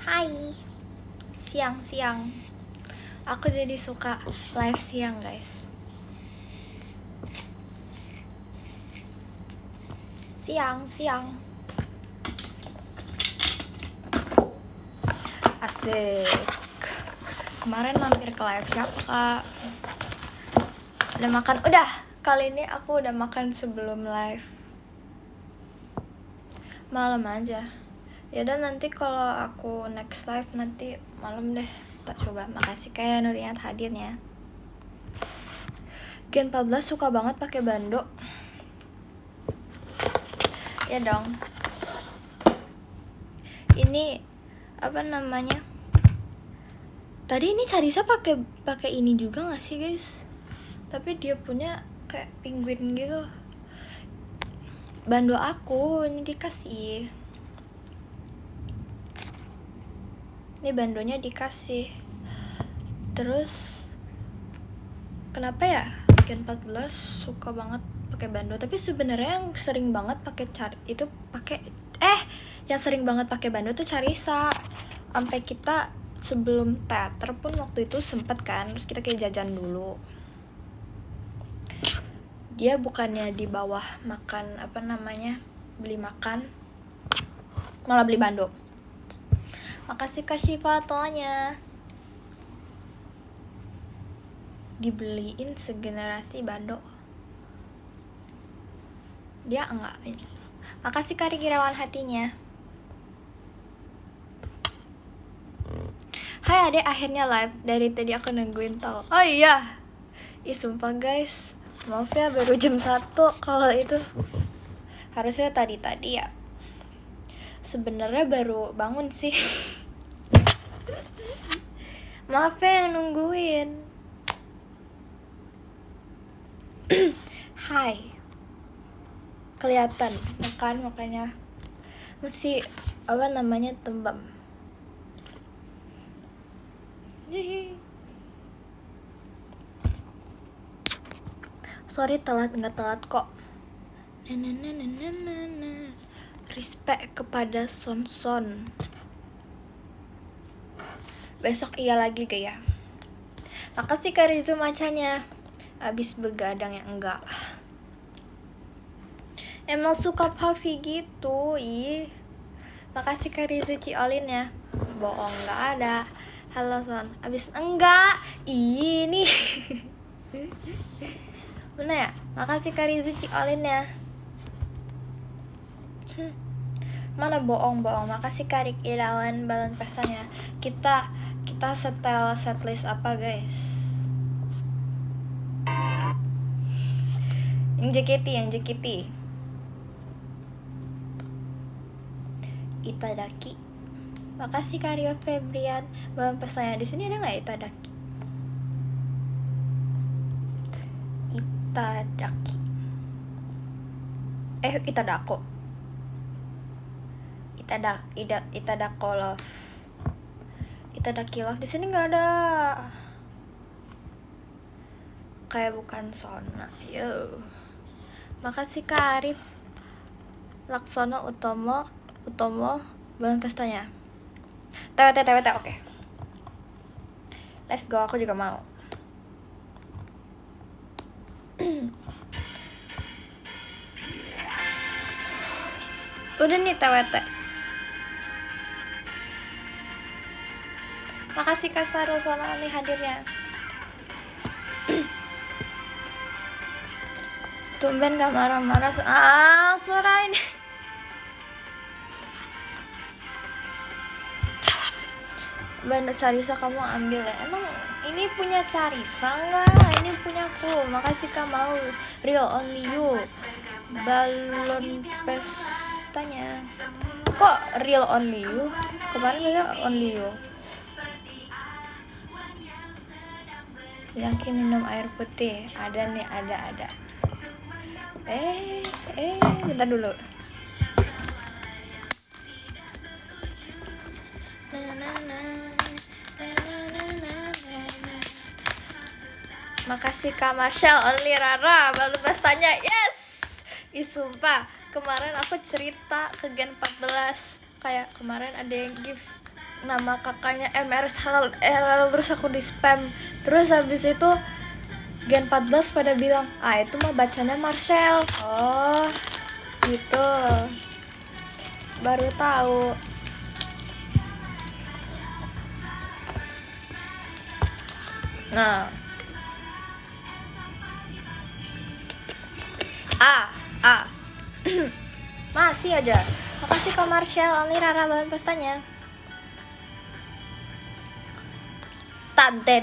Hai, siang-siang. Aku jadi suka live siang, guys. Siang-siang. Asik. Kemarin mampir ke live siapa, Kak? Udah makan? Udah. Kali ini aku udah makan sebelum live. Malam aja. Ya dan nanti kalau aku next live nanti malam deh. Tak coba. Makasih kayak Nuriat hadirnya. Gen 14 suka banget pakai bando. Ya dong. Ini apa namanya? Tadi ini Carisa pakai ini juga nggak sih, guys? Tapi dia punya kayak penguin gitu. Bando aku ini dikasih. Ini bandonya dikasih. Terus kenapa ya Gen 14 suka banget pakai bando, tapi sebenarnya yang sering banget pakai yang sering banget pakai bando tuh Carisa. Sampai kita sebelum teater pun waktu itu sempet kan, terus kita kayak jajan dulu. Dia bukannya di bawah makan beli makan, malah beli bando. Makasih Kak Syifa fotonya. Dibeliin segenerasi bando. Dia enggak ini. Makasih Kak Riki Rawan hatinya. Hai adek, akhirnya live. Dari tadi aku nungguin tau. Oh iya. Ih sumpah guys, maaf ya baru jam 1 kalau itu. Harusnya tadi ya. Sebenarnya baru bangun sih. Maaf ya nungguin. Hai. Kelihatan makan makanya masih tembam. Sorry telat, nggak telat kok. Respect kepada Son. Besok iya lagi gak ya? Makasih Kak Rizu macanya. Abis begadang ya enggak. Emang suka puffy gitu, ih. Makasih Kak Rizu Ciolin ya. Bohong nggak ada. Halo Son. Abis enggak. Ini. Mana ya? Makasih Kak Rizu Ciolin ya. Mana bohong. Makasih Kak Rik Irawan balon pestanya. Kita setel setlist apa guys? Yang JKT. Itadaki. Makasih Karyo Febrian balon pestanya. Di sini ada nggak Itadaki? Itadako. Itadako love. Itadaki love di sini nggak ada. Kayak bukan Sona. Yo. Makasih Kak Arif. Laksono Utomo balon pestanya. TWT oke. Let's go, aku juga mau. Udah nih TWT. Makasih Kak Sarul Sonali hadirnya. Tumben gak marah-marah. Suara ini. Bando Carisa kamu ambil ya. Emang ini punya Carisa enggak? Ini punyaku. Makasih Kak mau. Real only you. Balon pestanya. Kok real only you? Kemarin real only you. Yakin minum air putih. Ada nih, ada. Bentar dulu. Makasih Kak Marshall, only Rara, baru pestanya, yes! Ih sumpah, kemarin aku cerita ke Gen 14 kayak kemarin ada yang gift nama kakaknya MRSHL, terus aku di spam. Terus habis itu Gen 14 pada bilang, itu mah bacanya Marcel. Oh gitu, baru tahu. Nah, masih aja. Makasih Kak Marcel, Only Rara bahan pastanya. Tante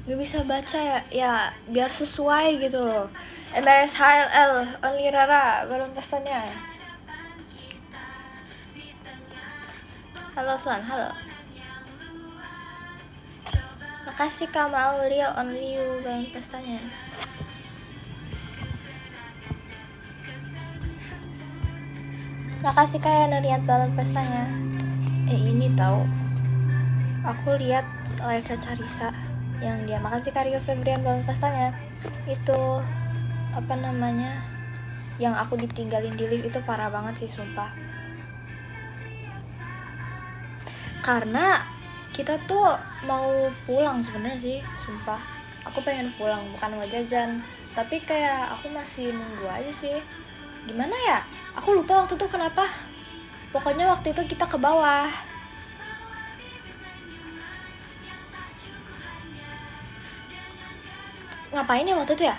nggak bisa baca ya biar sesuai gitu loh. MRSHLL, Only Rara bahan pastanya. Halo Son, halo. Makasih Kak Mau, Real Only You bahan pastanya. Makasih Kak Nuriat balon pestanya. Ini tahu. Aku lihat live Carissa yang dia. Makasih Kak Rio Febrian balon pestanya. Itu apa namanya? Yang aku ditinggalin di lift itu parah banget sih sumpah. Karena kita tuh mau pulang sebenarnya sih, sumpah. Aku pengen pulang bukan mau jajan, tapi kayak aku masih nunggu aja sih. Gimana ya? Aku lupa waktu itu kenapa. Pokoknya waktu itu kita ke bawah. Ngapain ya waktu itu ya?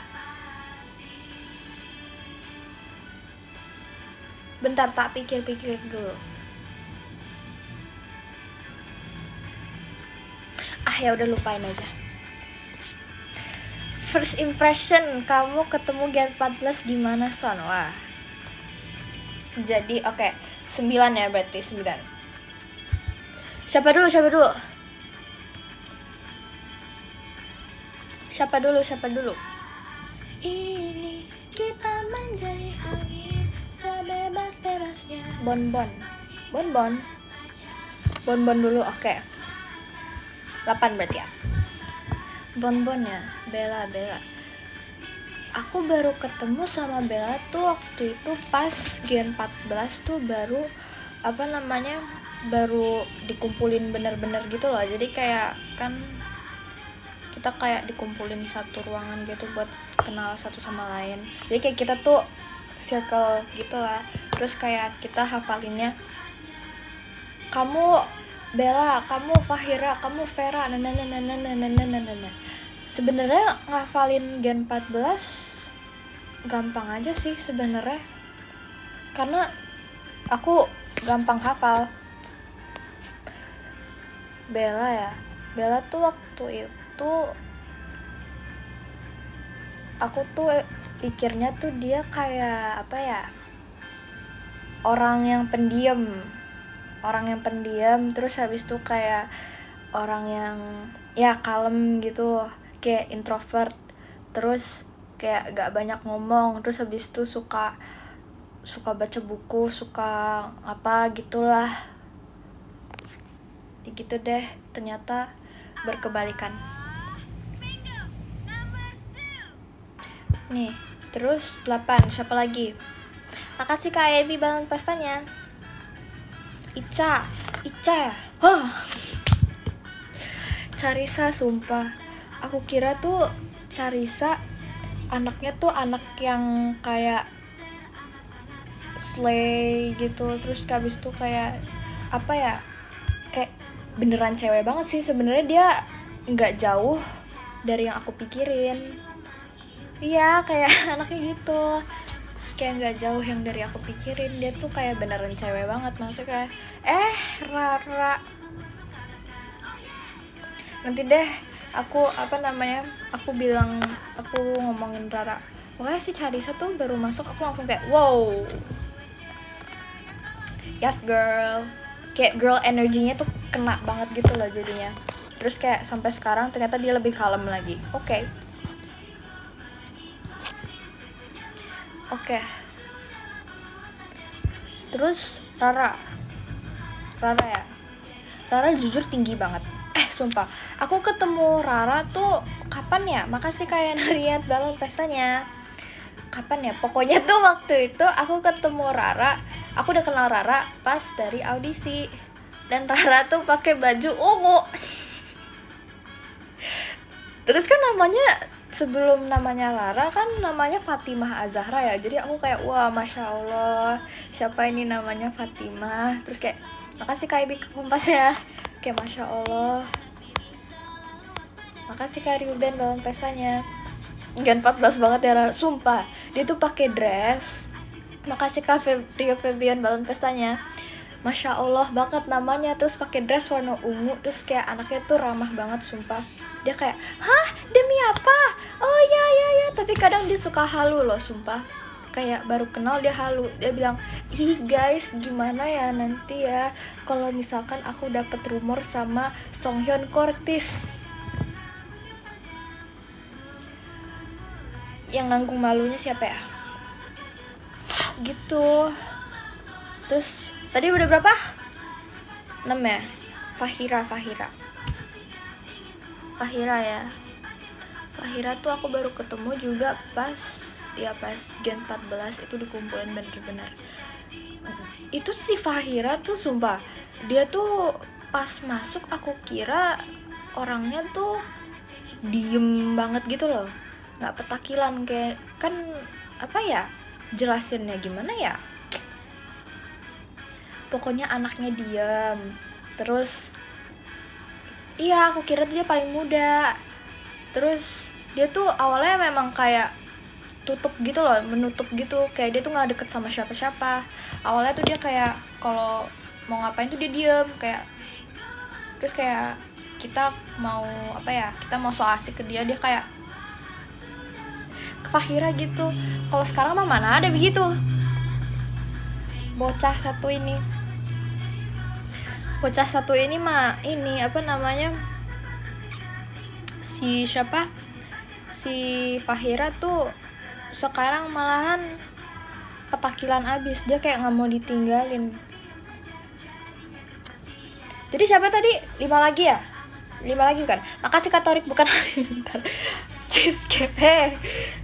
Bentar, tak pikir-pikir dulu. Ya udah lupain aja. First impression kamu ketemu Gen 14 gimana Son? Wah. Jadi oke, 9 ya berarti 9. Siapa dulu? Siapa dulu? Ini kita menjadi angin sebebas-bebasnya. Bonbon dulu, oke. 8 berarti ya. Bonbon ya, Bella. Aku baru ketemu sama Bella tuh waktu itu pas Gen 14 tuh baru baru dikumpulin bener-bener gitu loh. Jadi kayak kan kita kayak dikumpulin satu ruangan gitu buat kenal satu sama lain. Jadi kayak kita tuh circle gitu lah. Terus kayak kita hafalinnya, kamu Bella, kamu Fahira, kamu Vera, Sebenarnya ngafalin Gen 14 gampang aja sih sebenarnya. Karena aku gampang hafal. Bella tuh waktu itu aku tuh pikirnya tuh dia kayak apa ya? Orang yang pendiam, terus habis itu kayak orang yang ya kalem gitu, kayak introvert, terus kayak gak banyak ngomong, terus habis itu suka baca buku, suka apa gitulah gitu deh. Ternyata berkebalikan nih. Terus 8, siapa lagi? Makasih Kak Ebi balon pastanya. Ica Carissa, sumpah aku kira tuh Carissa anaknya tuh anak yang kayak slay gitu, terus habis tuh kayak apa ya, kayak beneran cewek banget sih. Sebenarnya dia nggak jauh dari yang aku pikirin. Iya, kayak anaknya gitu, kayak nggak jauh yang dari aku pikirin. Dia tuh kayak beneran cewek banget, maksudnya kayak Rara. Nanti deh aku ngomongin Rara. Pokoknya si Carissa tuh baru masuk aku langsung kayak wow, yes girl, kayak girl energinya tuh kena banget gitu loh jadinya. Terus kayak sampai sekarang ternyata dia lebih kalem lagi. Oke. Terus Rara ya, Rara jujur tinggi banget. Sumpah aku ketemu Rara tuh kapan ya? Makasih kayak Nariat balon pestanya. Kapan ya? Pokoknya tuh waktu itu aku ketemu Rara, aku udah kenal Rara pas dari audisi. dan Rara tuh pakai baju ungu. Terus kan namanya, sebelum namanya Rara kan namanya Fatimah Az-Zahra ya. Jadi aku kayak wah Masya Allah, siapa ini namanya Fatimah. Terus kayak makasih Kak Ibi Kompas ya. Kayak Masya Allah, makasih Kak Ruben dalam pestanya. Gen 14 banget ya Rara, sumpah. Dia tuh pakai dress. Makasih Kak Rio Febrian balon pestanya. Masya Allah banget namanya. Terus pakai dress warna ungu. Terus kayak anaknya tuh ramah banget sumpah. Dia kayak, hah demi apa? Oh ya ya ya. Tapi kadang dia suka halu loh sumpah. Kayak baru kenal dia halu. Dia bilang, ih guys gimana ya nanti ya kalau misalkan aku dapet rumor sama Songhyun Kortis. Yang nanggung malunya siapa ya? Gitu. Terus tadi udah berapa? 6 ya? Fahira ya. Fahira tuh aku baru ketemu juga pas Gen 14 itu dikumpulin bener-bener. Itu si Fahira tuh sumpah, dia tuh pas masuk aku kira orangnya tuh diem banget gitu loh, nggak petakilan kayak kan apa ya jelasinnya gimana ya. Pokoknya anaknya diem. Terus iya aku kira tuh dia paling muda. Terus dia tuh awalnya memang kayak tutup gitu loh, menutup gitu, kayak dia tuh nggak deket sama siapa-siapa. Awalnya tuh dia kayak kalau mau ngapain tuh dia diem kayak. Terus kayak kita mau apa ya, kita mau so asik ke dia kayak ke Fahira gitu. Kalau sekarang mah mana ada begitu. Bocah satu ini mah ini apa namanya, si Fahira tuh sekarang malahan petakilan abis. Dia kayak nggak mau ditinggalin. Jadi siapa tadi? 5 lagi ya? 5 lagi kan? Makasih Katorik bukan Halilintar. Siske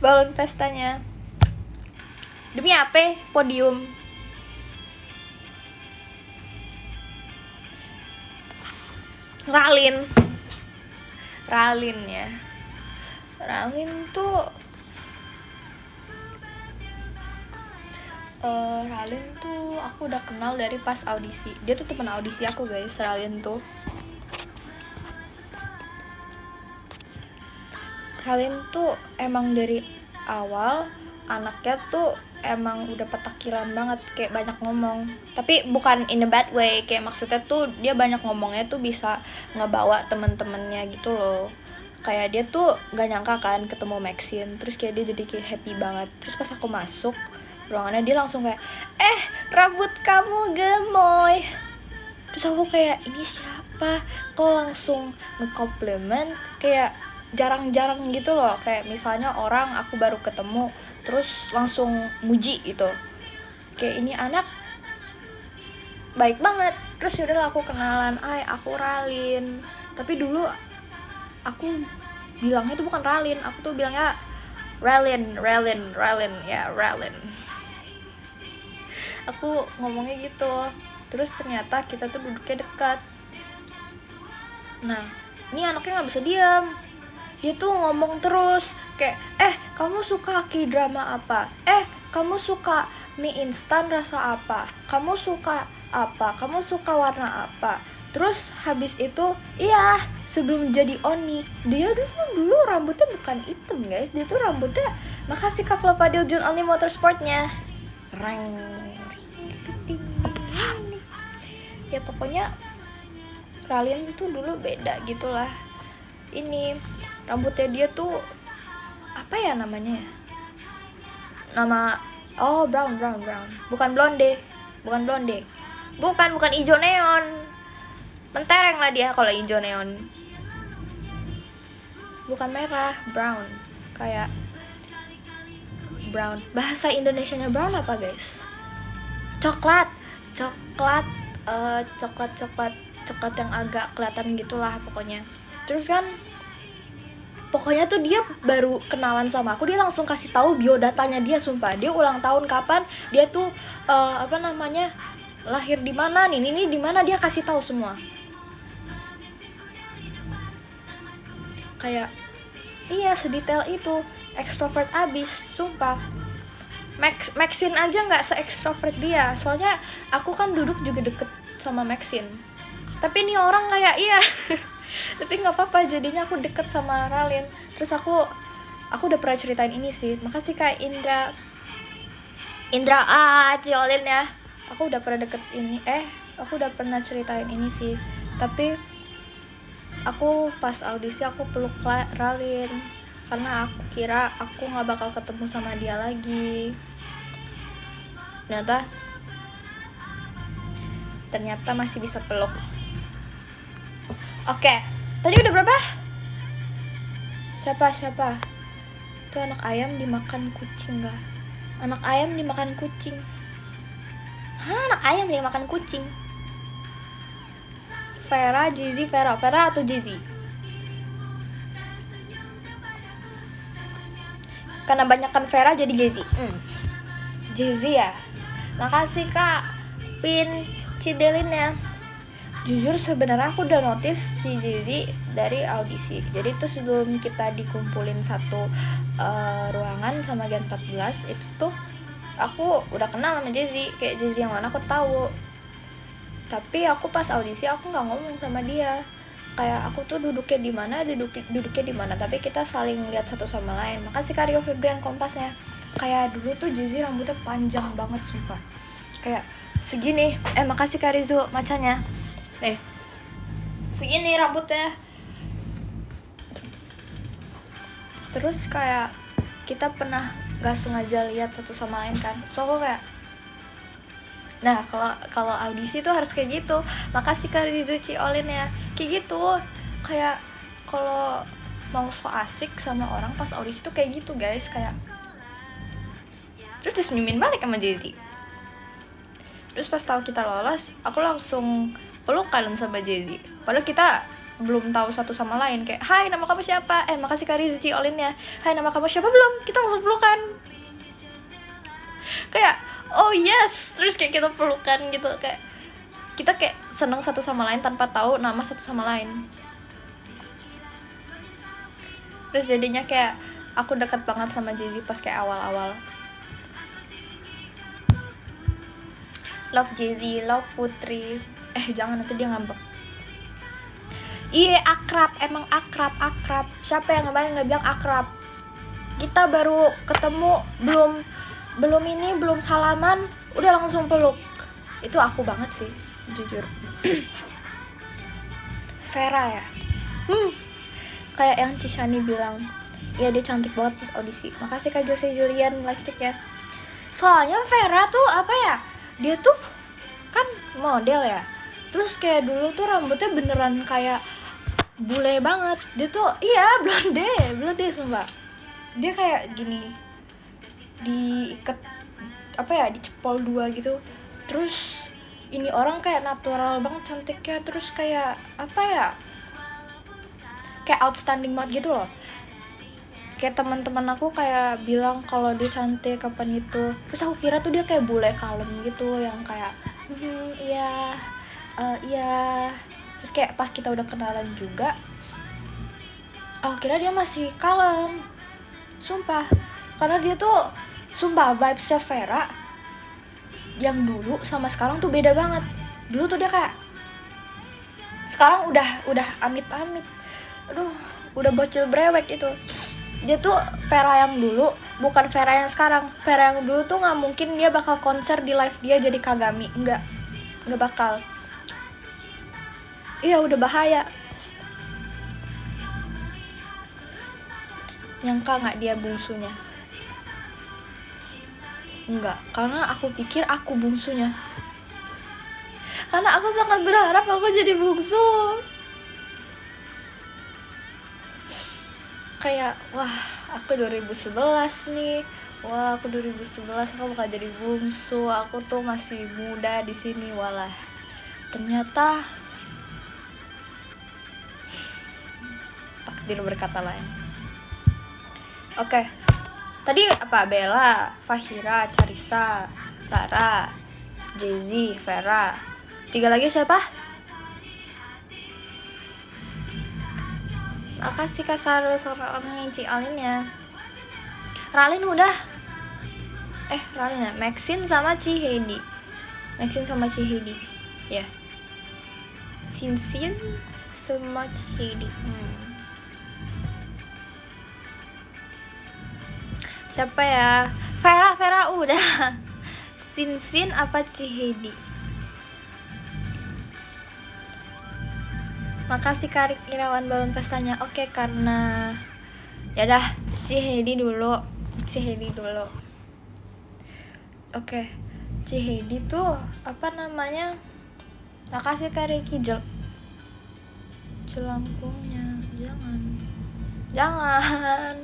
balon pestanya. Demi apa? Podium. Ralin ya. Ralin tuh aku udah kenal dari pas audisi. Dia tuh temen audisi aku guys, Ralin tuh. Ralin tuh emang dari awal anaknya tuh emang udah petakilan banget, kayak banyak ngomong. Tapi bukan in a bad way, kayak maksudnya tuh dia banyak ngomongnya tuh bisa ngebawa temen-temennya gitu loh. Kayak dia tuh gak nyangka kan ketemu Maxine. Terus kayak dia jadi kayak happy banget. Terus pas aku masuk ruangannya dia langsung kayak, rambut kamu gemoy. Terus aku kayak, ini siapa? Kok langsung nge-compliment, kayak jarang-jarang gitu loh. Kayak misalnya orang aku baru ketemu terus langsung muji gitu. Kayak ini anak baik banget. Terus yaudahlah aku kenalan, aku Ralin. Tapi dulu aku bilangnya tuh bukan Ralin, aku tuh bilangnya Ralin ya, Ralin. Aku ngomongnya gitu. Terus ternyata kita tuh duduknya dekat. Nah, ini anaknya nggak bisa diam. Dia tuh ngomong terus kayak, kamu suka K-drama apa? Kamu suka mie instan rasa apa? Kamu suka apa? Kamu suka warna apa? Terus habis itu, sebelum jadi Oni, dia dulu rambutnya bukan hitam guys. Dia tuh rambutnya, makasih Kak Flapadil Jun Only Motorsportnya. Ya pokoknya Ralin tuh dulu beda gitulah. Ini rambutnya dia tuh apa ya namanya ya? Brown. Bukan blonde. Bukan hijau neon. Mentereng lah dia kalau hijau neon. Bukan merah, brown. Kayak brown. Bahasa Indonesianya brown apa guys? Coklat yang agak kelihatan gitulah pokoknya. Terus kan pokoknya tuh dia baru kenalan sama aku, dia langsung kasih tahu biodatanya dia, sumpah. Dia ulang tahun kapan, dia tuh lahir di mana nih, ini di mana, dia kasih tahu semua. Kayak iya, sedetail itu, ekstrovert abis, sumpah. Maxine aja nggak se-ekstrovert dia, soalnya aku kan duduk juga deket sama Maxine, tapi ini orang kayak iya tapi nggak apa-apa, jadinya aku deket sama Ralin. Terus aku udah pernah ceritain ini sih, makasih Kak Indra Ciolin ya. Aku udah pernah aku udah pernah ceritain ini sih, tapi aku pas audisi aku peluk Ralin karena aku kira aku nggak bakal ketemu sama dia lagi. Ternyata masih bisa peluk. Oke, tadi udah berapa? Siapa? Itu anak ayam dimakan kucing gak? Anak ayam dimakan kucing. Hah, anak ayam dimakan kucing? Vera atau Jizzy? Karena banyakkan Vera jadi Jizzy. Jizzy ya. Makasih Kak Pin Cidelin ya. Jujur sebenarnya aku udah notice si Jizzy dari audisi. Jadi itu sebelum kita dikumpulin satu ruangan sama Gen 14, itu tuh aku udah kenal sama Jizzy. Kayak Jizzy yang mana aku tahu. Tapi aku pas audisi aku nggak ngomong sama dia. Kayak aku tuh duduknya di mana, tapi kita saling lihat satu sama lain. Makasih Karyo Febrian Kompasnya. Kayak dulu tuh Jizzy rambutnya panjang banget sumpah. Kayak segini. Makasih Karizo macanya. Segini rambutnya. Terus kayak kita pernah gak sengaja lihat satu sama lain kan. So aku kayak, nah kalau audisi tuh harus kayak gitu. Makasih Karizo Ciolin ya. Kayak gitu. Kayak kalau mau so asik sama orang pas audisi tuh kayak gitu guys. Kayak terus disenyumin balik sama Jizzy. Terus pas tahu kita lolos, aku langsung pelukan sama Jizzy. Padahal kita belum tahu satu sama lain. Kayak, hai nama kamu siapa? Makasih Kak Rizky Olin ya. Hai nama kamu siapa? Belum. Kita langsung pelukan. Kayak, oh yes. Terus kayak kita pelukan gitu. Kayak kita kayak seneng satu sama lain tanpa tahu nama satu sama lain. Terus jadinya kayak aku dekat banget sama Jizzy pas kayak awal-awal. Love Jizzy, love Putri. Jangan, nanti dia ngambek. Iya akrab, emang akrab. Siapa yang kemarin nggak bilang akrab? Kita baru ketemu, belum salaman, udah langsung peluk. Itu aku banget sih, jujur. Vera ya. Kayak yang Cishani bilang, ya dia cantik banget pas audisi. Makasih Kak Jose Julian plastik ya. Soalnya Vera tuh apa ya? Dia tuh kan model ya. Terus kayak dulu tuh rambutnya beneran kayak bule banget. Dia tuh iya blonde sumpah. Dia kayak gini, diikat apa ya, dicepol dua gitu. Terus ini orang kayak natural banget cantiknya. Terus kayak apa ya, kayak outstanding banget gitu loh. Kayak teman-teman aku kayak bilang kalau dia cantik kapan itu. Terus aku kira tuh dia kayak bule kalem gitu, yang kayak iya. Terus kayak pas kita udah kenalan juga, kira dia masih kalem. Sumpah. Karena dia tuh sumpah vibes-nya Vera yang dulu sama sekarang tuh beda banget. Dulu tuh dia kayak, sekarang udah amit-amit. Aduh, udah bocil brewek itu. Dia tuh Vera yang dulu, bukan Vera yang sekarang. Vera yang dulu tuh nggak mungkin dia bakal konser di live dia jadi Kagami, nggak bakal. Iya udah bahaya. Nyangka nggak dia bungsunya? Enggak, karena aku pikir aku bungsunya. Karena aku sangat berharap aku jadi bungsu. Kayak, wah aku 2011 nih. Wah aku 2011 aku bakal jadi bungsu. Aku tuh masih muda di sini. Walah, ternyata takdir berkata lain. Oke. Tadi apa? Bella, Fahira, Charissa, Lara, Jay-Z, Vera. 3 lagi siapa? Makasih Kak Sarul seorang Cialin ya. Ralin udah. Ralin ya. Maxine sama Cihedi. Ya. Sinsin sama Cihedi. Siapa ya? Vera udah. Sinsin apa Cihedi? Makasih Karik Irawan balon pestanya. Oke, karena ya dah Cihedi dulu. Oke. Cihedi tuh apa namanya? Makasih Karik jelangkungnya. Jangan.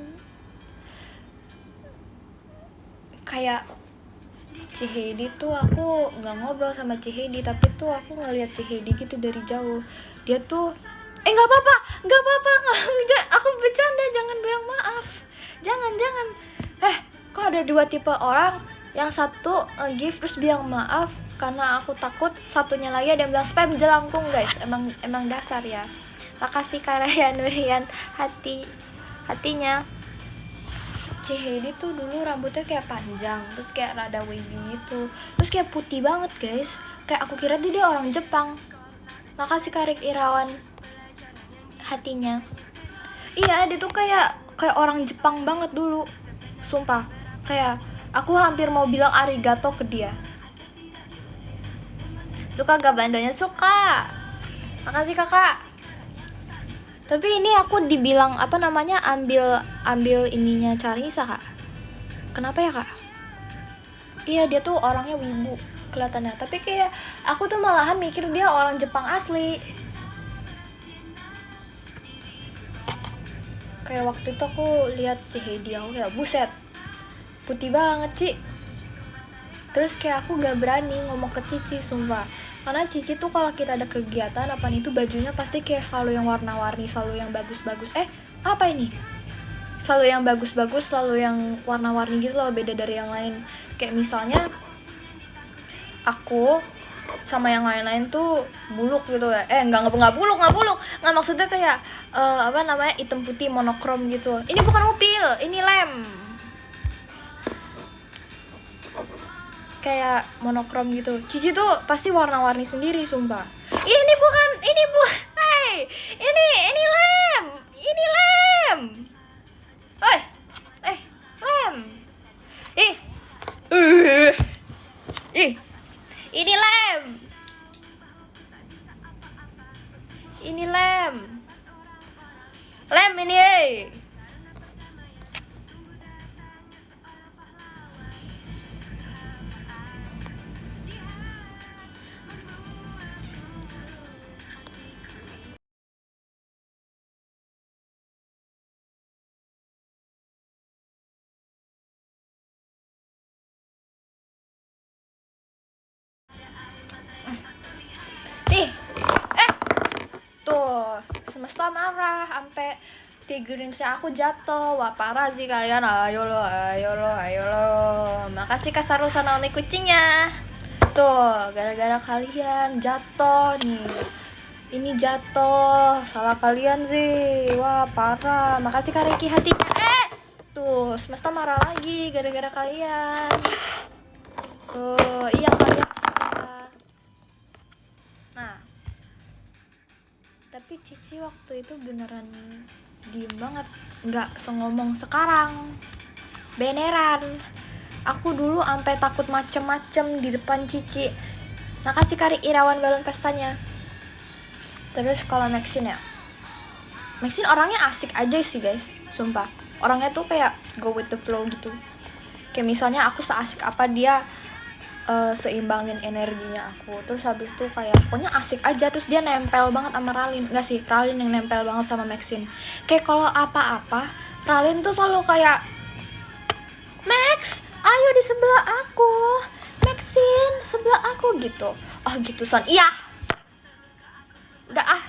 Kayak Cihedi tuh aku nggak ngobrol sama Cihedi, tapi tuh aku ngeliat Cihedi gitu dari jauh. Dia tuh nggak apa-apa, aku bercanda, jangan bilang maaf, jangan. Kok ada 2 tipe orang, yang satu give terus bilang maaf karena aku takut, satunya lagi ada yang bilang spam jelangkung guys. Emang dasar ya. Makasih Karya Nurian hatinya. Cihedi tuh dulu rambutnya kayak panjang, terus kayak rada wavy gitu, terus kayak putih banget guys, kayak aku kira dia orang Jepang. Makasih Karik Irawan hatinya. Iya, dia tuh kayak orang Jepang banget dulu, sumpah. Kayak aku hampir mau bilang arigato ke dia. Suka gak bandonya? Suka. Makasih kakak. Tapi ini aku dibilang apa namanya, ambil ininya Carissa kak. Kenapa ya kak? Iya, dia tuh orangnya wibu kelihatannya, tapi kayak aku tuh malahan mikir dia orang Jepang asli. Kayak waktu itu aku lihat Cihedi, aku kayak buset, putih banget Ci. Terus kayak aku gak berani ngomong ke Cici, sumpah. Karena Cici tuh kalau kita ada kegiatan apaan itu, bajunya pasti kayak selalu yang warna-warni, selalu yang bagus-bagus. Apa ini? Selalu yang bagus-bagus, selalu yang warna-warni gitu loh, beda dari yang lain. Kayak misalnya aku sama yang lain-lain tuh buluk gitu ya. Enggak buluk. Nggak, maksudnya kayak apa namanya, hitam putih monokrom gitu. Ini bukan mobil, ini lem. Kayak monokrom gitu. Cici tuh pasti warna-warni sendiri, sumpah. Ini bukan, hey, ini lem. Lem. Ini lem. Lem ini. Tuh, semesta marah sampai figurin aku jatuh. Wah, parah sih kalian. Ayo lo. Makasih Kak Saru sana kucingnya. Tuh, gara-gara kalian jatuh nih. Ini jatuh, salah kalian sih. Wah, parah. Makasih Kak Riki hatinya. Tuh, semesta marah lagi gara-gara kalian. Tuh, iya kalian. Nah, tapi Cici waktu itu beneran diem banget, nggak sengomong sekarang. Beneran, aku dulu sampai takut macem-macem di depan Cici. Makasih Kari Irawan balon pestanya. Terus kalau Maxine ya, Maxine orangnya asik aja sih guys, sumpah. Orangnya tuh kayak go with the flow gitu. Kayak misalnya aku seasik apa dia seimbangin energinya aku. Terus habis itu kayak pokoknya asik aja. Terus dia nempel banget sama Ralin. Enggak sih, Ralin yang nempel banget sama Maxine. Kayak kalau apa-apa Ralin tuh selalu kayak, Max, ayo di sebelah aku, Maxine sebelah aku gitu. Oh gitu Son, iya udah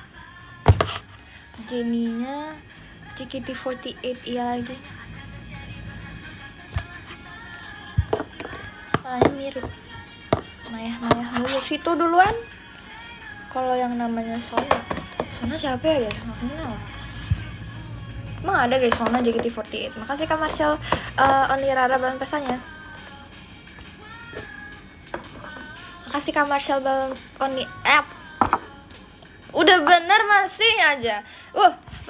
Jenny-nya JKT48 iya lagi. Soalnya mirip Naya dulu situ duluan. Kalau yang namanya Sona siapa ya guys? Nggak kenal. Emang ada guys Sona JKT48. Makasih Kak Marshall, Only Rara balon pesannya. Makasih Kak Marshall balon Only udah bener masih aja.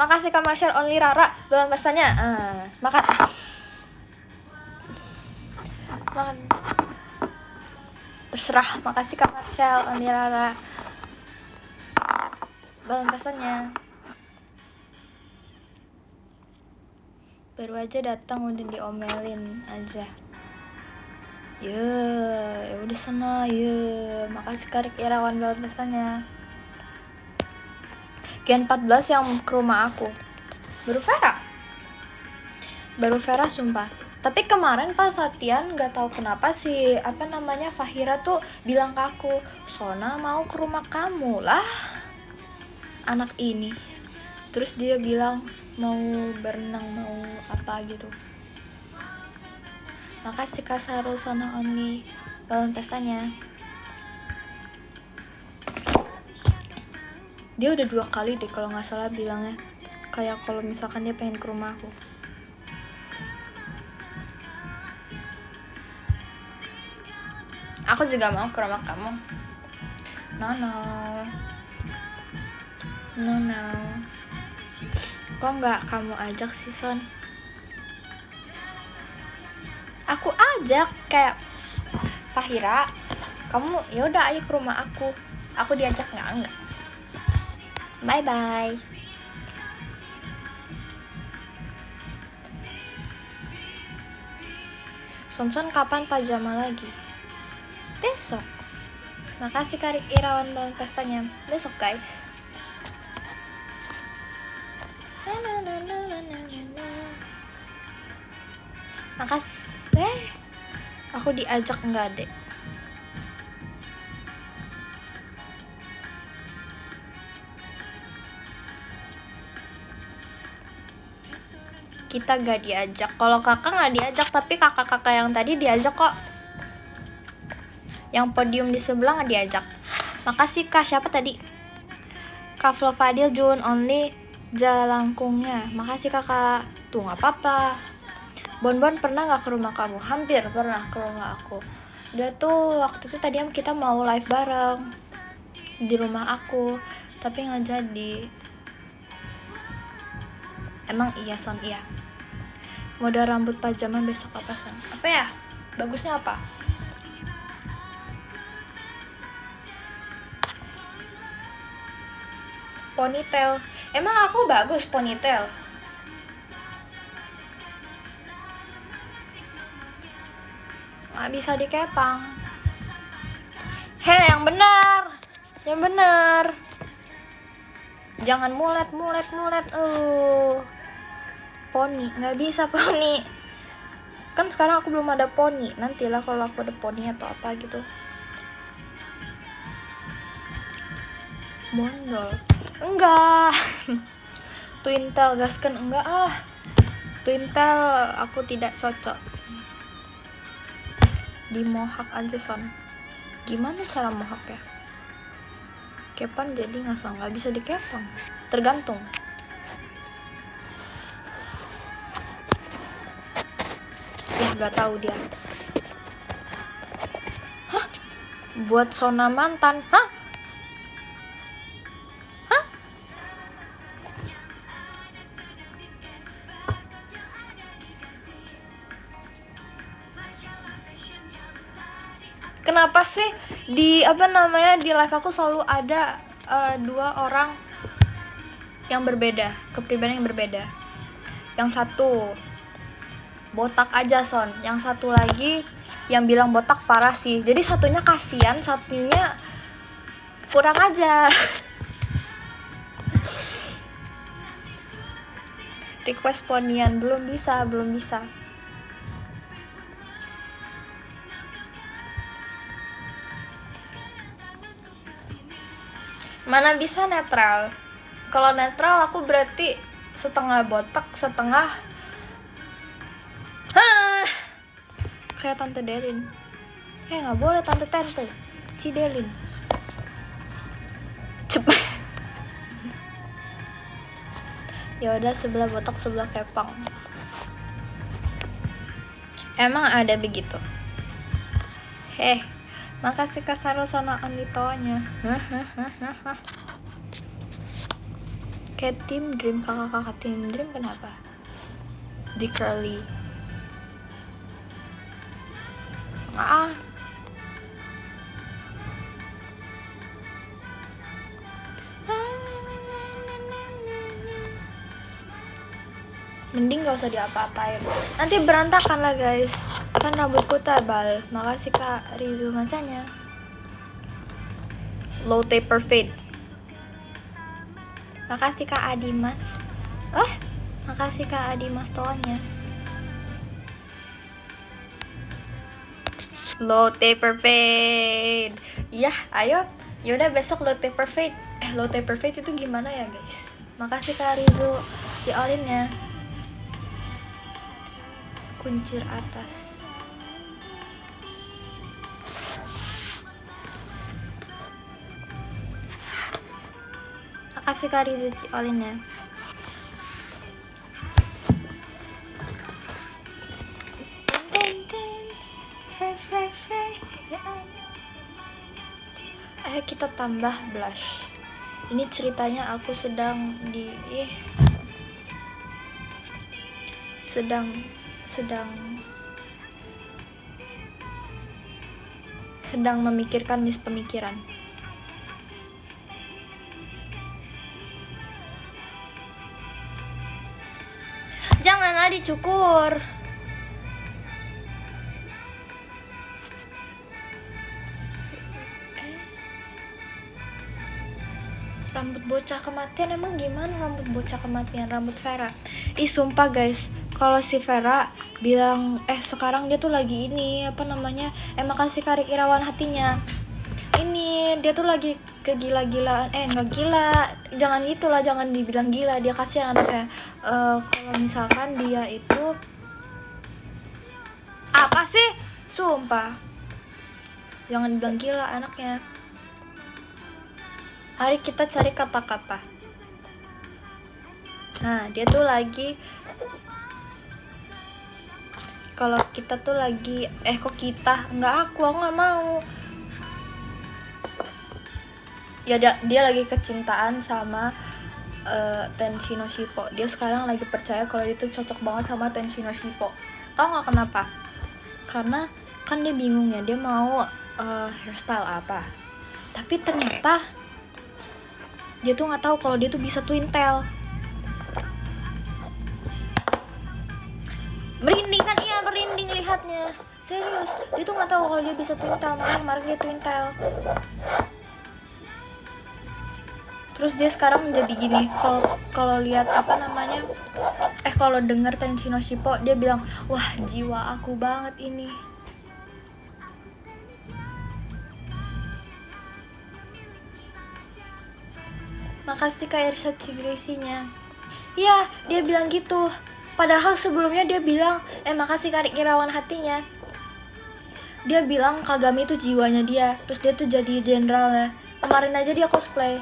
Makasih Kak Marshall Only Rara balon pesannya. Makan. Terserah. Makasih Kak Marshall Only Rara balon pesannya. Baru aja datang udah diomelin aja. Ya udah sana ya. Makasih Karik Irawan balon pesannya. Gen 14 yang ke rumah aku. Baru Vera sumpah. Tapi kemarin pas latihan gak tahu kenapa sih Fahira tuh bilang ke aku, Sona mau ke rumah kamu lah anak ini. Terus dia bilang mau berenang, mau apa gitu. Makasih Kak Sarul Sona Only balon pestanya. Dia udah 2 kali deh kalau nggak salah bilangnya, kayak kalau misalkan dia pengen ke rumah aku. Aku juga mau ke rumah kamu. No. Kok nggak kamu ajak sih Son? Aku ajak kayak Fahira, kamu yaudah ayo ke rumah aku. Aku diajak nggak? Bye. Son kapan pajama lagi? Besok. Makasih Karik Irawan balon pestanya. Besok guys. Makasih. Aku diajak enggak deh. Kita gak diajak. Kalau kakak gak diajak, tapi kakak-kakak yang tadi diajak kok. Yang podium di sebelah gak diajak. Makasih Kak, siapa tadi? Kak Flo Fadil Jun Only Jalangkungnya. Makasih kakak. Tuh gak apa-apa. Bon pernah gak ke rumah kamu? Hampir pernah ke rumah aku. Dia tuh waktu itu tadi kita mau live bareng di rumah aku, tapi gak jadi. Emang iya Son, iya. Model rambut pajama besok apa Son? Apa ya? Bagusnya apa? Ponytail. Emang aku bagus ponytail? Nggak bisa dikepang. Yang benar. Jangan mulet. Poni, nggak bisa poni. Kan sekarang aku belum ada poni. Nantilah kalau aku ada poni atau apa gitu. Bondol. Enggak. Twintel gaskan enggak Twintel aku tidak cocok. Di mohak aja Son. Gimana cara mohak ya? Kepan jadi nggak bisa dikepang. Tergantung. Gak tahu dia. Buat Sona mantan. Kenapa sih di di live aku selalu ada 2 orang yang berbeda, kepribadian yang berbeda. Yang satu botak aja Son, yang satu lagi yang bilang botak parah sih. Jadi satunya kasihan, satunya kurang ajar. Request ponian belum bisa. Mana bisa netral. Kalau netral aku berarti setengah botak, setengah kayak Tante Delin. Nggak boleh Tante. Cidelin. Cepet. Ya udah, sebelah botak sebelah kepang. Emang ada begitu? Makasih Kak Sarul sana Anitonya. Kayak Team Dream, kakak-kakak Team Dream kenapa? Di curly. Mending gak usah diapa-apain, nanti berantakan lah guys, kan rambutku tebal. Makasih Kak Rizu masanya. Low taper fade. Makasih Kak Adimas. Makasih Kak Adimas toannya. Low taper fade. Yah, ayo. Yaudah besok low taper fade. Low taper fade itu gimana ya guys? Makasih Kak Rizu si Olinnya. Kuncir atas. Makasih Kak Rizu si Olinnya. Ayo kita tambah blush. Ini ceritanya aku sedang memikirkan list pemikiran. Janganlah dicukur. Rambut bocah kematian, emang gimana rambut bocah kematian? Rambut Vera. Ih sumpah guys, kalau si Vera bilang sekarang dia tuh lagi ini apa namanya, makasih Karik Irawan hatinya. Ini dia tuh lagi kegila-gilaan, nggak gila, jangan gitulah, jangan dibilang gila, dia kasihan anaknya. Kalau misalkan dia itu apa sih, sumpah jangan bilang gila anaknya. Mari kita cari kata-kata. Nah, dia tuh lagi, kalau kita tuh lagi, kok kita? Enggak, aku nggak mau. Ya dia lagi kecintaan sama Tenshino Shippo. Dia sekarang lagi percaya kalau dia tuh cocok banget sama Tenshino Shippo. Tau nggak kenapa? Karena kan dia bingung ya, dia mau hairstyle apa. Tapi ternyata dia tuh nggak tahu kalau dia tuh bisa twin tail. Merinding kan? Iya merinding lihatnya. Serius, dia tuh nggak tahu kalau dia bisa twin tail, makanya kemarin dia twin tail. Terus dia sekarang menjadi gini, kalau lihat apa namanya, kalau denger Tenshino Shippo, dia bilang, wah jiwa aku banget ini. Makasih Kak Irsyad Cigresinya. Iya, dia bilang gitu. Padahal sebelumnya dia bilang, makasih Karik Irawan hatinya. Dia bilang Kagami itu jiwanya dia. Terus dia tuh jadi jenderalnya. Kemarin aja dia cosplay.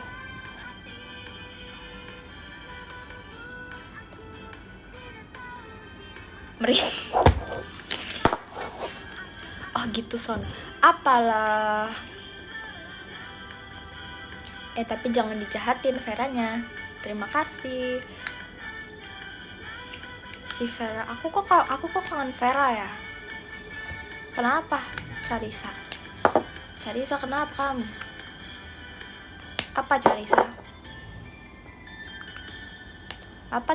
Oh gitu Son. Apalah. Tapi jangan dijahatin Veranya. Terima kasih. Si Vera, aku kok kangen Vera ya. Kenapa? Carisa kenapa kamu? Apa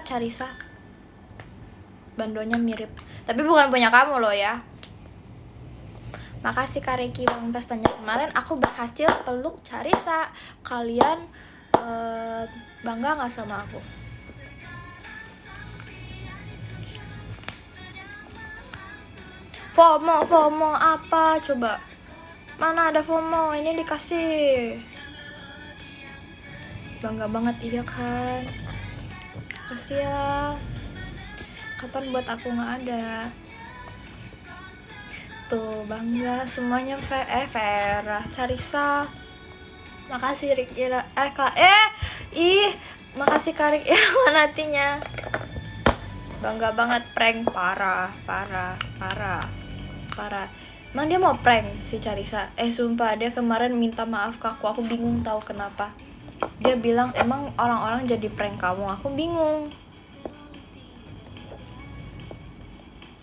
Carisa? Bandonya mirip. Tapi bukan punya kamu loh ya. Makasih Kak Reki Bang pestanya kemarin aku berhasil peluk Carisa. Kalian bangga gak sama aku? FOMO apa coba? Mana ada FOMO, ini dikasih. Bangga banget iya kan? Kasih ya. Kapan buat aku gak ada? Tuh bangga semuanya. Vera, Carissa, makasih Rik Ira, makasih Karik Irawan hatinya. Bangga banget, prank parah. Emang dia mau prank si Carissa? Sumpah dia kemarin minta maaf ke aku bingung tahu kenapa. Dia bilang emang orang-orang jadi prank kamu, aku bingung.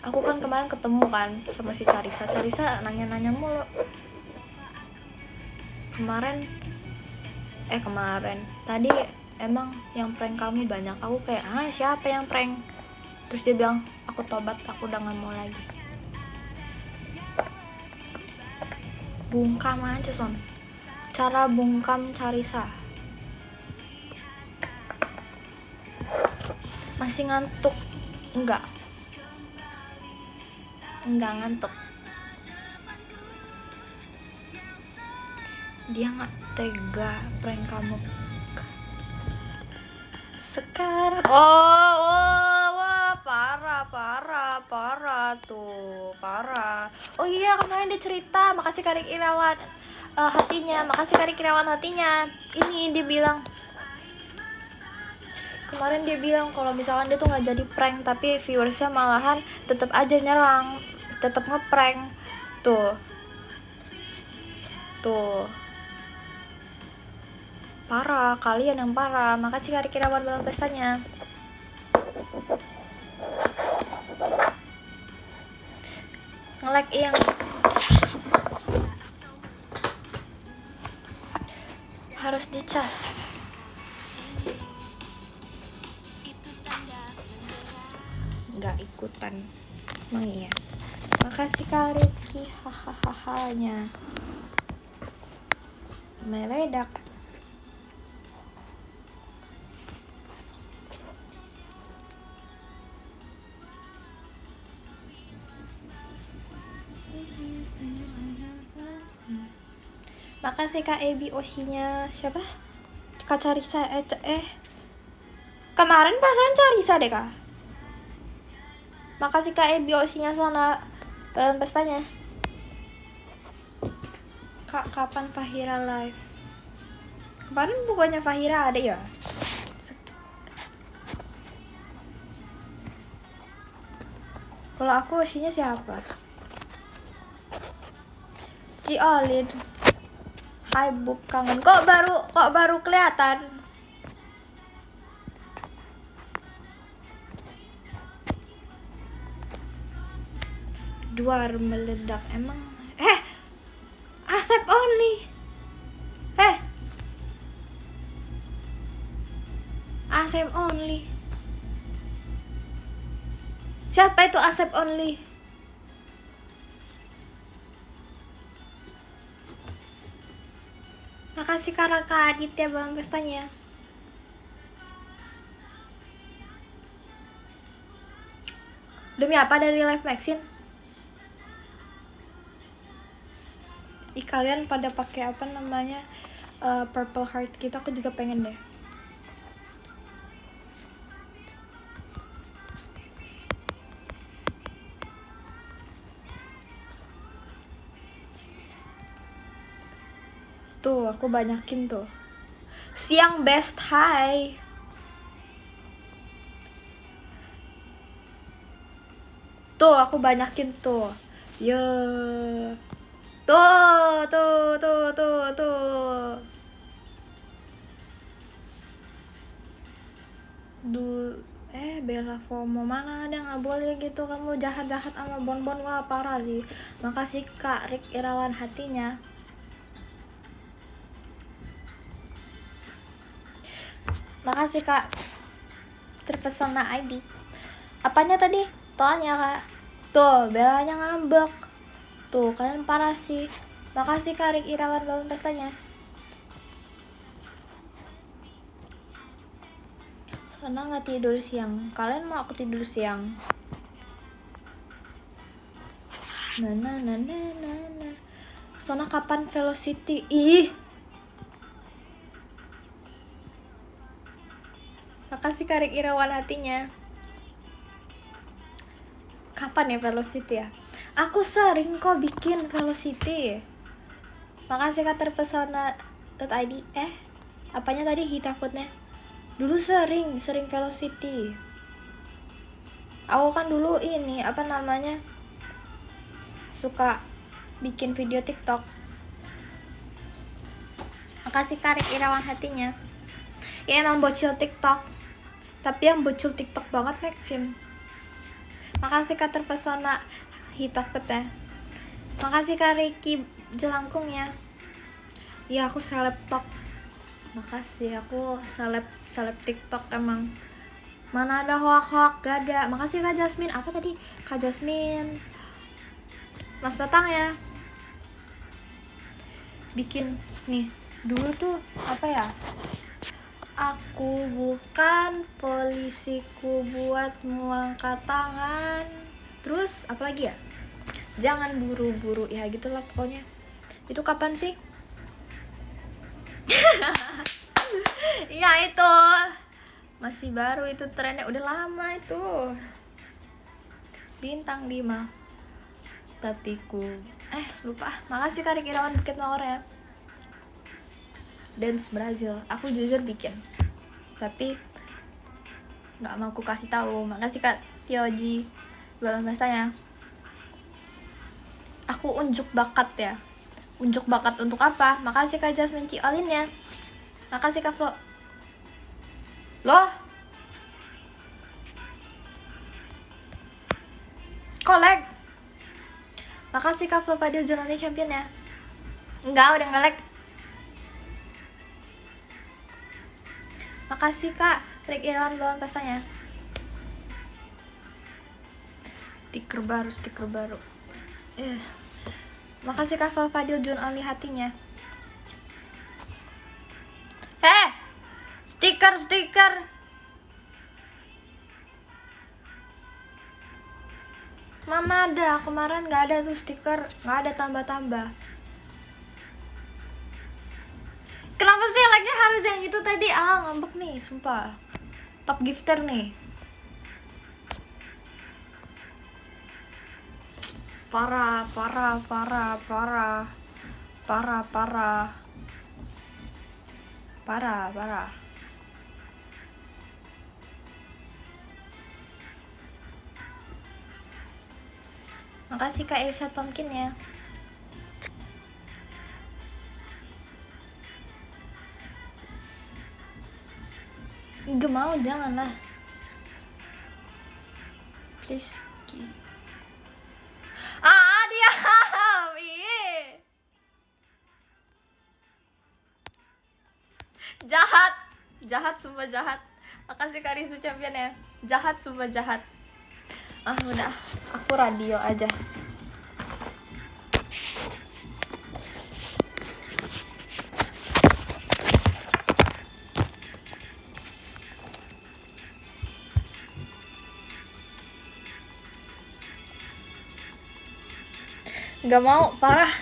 Aku kan kemarin ketemu kan sama si Carissa nanya-nanya mulu. Kemarin tadi emang yang prank kamu banyak. Aku kayak siapa yang prank? Terus dia bilang aku tobat, aku udah gak mau lagi. Bungkam aja Son, cara bungkam Carissa. Masih ngantuk? Enggak ngantuk. Dia gak tega prank kamu sekarang. Wah, parah tuh, parah. Oh iya, kemarin dia cerita, makasih Karik Irawan hatinya. Ini dia bilang, kemarin dia bilang kalau misalkan dia tuh nggak jadi prank, tapi viewersnya malahan tetap aja nyerang, tetap ngeprank. Tuh parah, kalian yang parah. Makasih Karik Irawan dalam pestanya. Nge-like yang harus dicas. Nggak ikutan, emang iya. Makasih Kariki, hahaha-nya meledak. Makasih Kak Ebi Osinya. Siapa? Kak Carissa. Kemarin pasangan Carissa deh Kak. Makasih Kak Ebi Osinya sana dalam pestanya. Kak, kapan Fahira live? Kemarin bukannya Fahira ada ya? Kalau aku Osinya siapa? Ci Olin. Hai Bub, kangen. Kok baru kelihatan? Duar meledak emang. Asep only. Asep only. Siapa itu Asep only? Makasih Kak Aditya bang pestanya. Demi apa dari live Maxine? Kalian pada pakai apa namanya purple heart gitu, aku juga pengen deh. Tuh aku banyakin tuh. Siang best, hai. Tuh aku banyakin tuh. Yo. Tuh. Bella FOMO mana ada, nggak boleh gitu, kamu jahat sama bonbon. Wah parah sih. Makasih Kak Rik Irawan hatinya. Makasih Kak Terpesona ID. Apanya tadi? Toalnya Kak. Tuh Bellanya ngambek. Tuh kalian parah sih. Makasih Kak Rik Irawan dalam pestanya. Karena nggak tidur siang. Kalian mau aku tidur siang? Nah. Sona kapan Velocity? Ih. Makasih Karik Irawan hatinya. Kapan ya Velocity ya? Aku sering kok bikin Velocity. Makasih Kak terpesona.id. Apanya tadi hitakutnya? Dulu sering Velocity. Aku kan dulu ini apa namanya? Suka bikin video TikTok. Makasih Karik Irawan hatinya. Ya emang bocil TikTok. Tapi yang bocil TikTok banget Maxim. Makasih Kak terpesona hitakut ya. Makasih Kak Ricky Jelangkung ya. Ya aku seleb tok. Makasih, aku seleb TikTok emang. Mana ada hoak-hoak, gak ada. Makasih Kak Jasmine. Apa tadi? Kak Jasmine. Mas Batang ya. Bikin nih. Dulu tuh apa ya? Aku bukan polisi, ku buatmu angkat tangan. Terus apa lagi ya? Jangan buru-buru. Ya gitulah pokoknya. Itu kapan sih? Iya itu masih baru, itu trennya udah lama itu. Bintang 5 tapi ku lupa. Makasih Kak Irawan Bukit Mawar ya. Dance Brazil aku jujur bikin tapi nggak mau aku kasih tahu. Makasih Kak Tioji belum bahasanya. Aku unjuk bakat ya. Unjuk bakat untuk apa? Makasih Kak Jasmine Ciolin ya. Makasih Kak Flo. Loh kolek. Makasih Kak Flo Fadil Jonathan Champion ya. Enggak, udah nge-lag. Makasih Kak Rick Irawan bawang pastanya. Stiker baru. Makasih Kak Flo Fadil Jun Oli hatinya. Stiker. Mana ada, kemarin nggak ada tuh stiker, nggak ada tambah-tambah. Kenapa sih like-nya harus yang itu tadi? Ngambek nih, sumpah. Top gifter nih. Parah. Makasih Kak Irsyad Pumpkin ya. Gak mau, janganlah. Please. Diam. Jahat, sumpah jahat. Makasih Kak Rizu Champion ya. Jahat, sumpah jahat. Udah, aku radio aja. Gak mau, parah.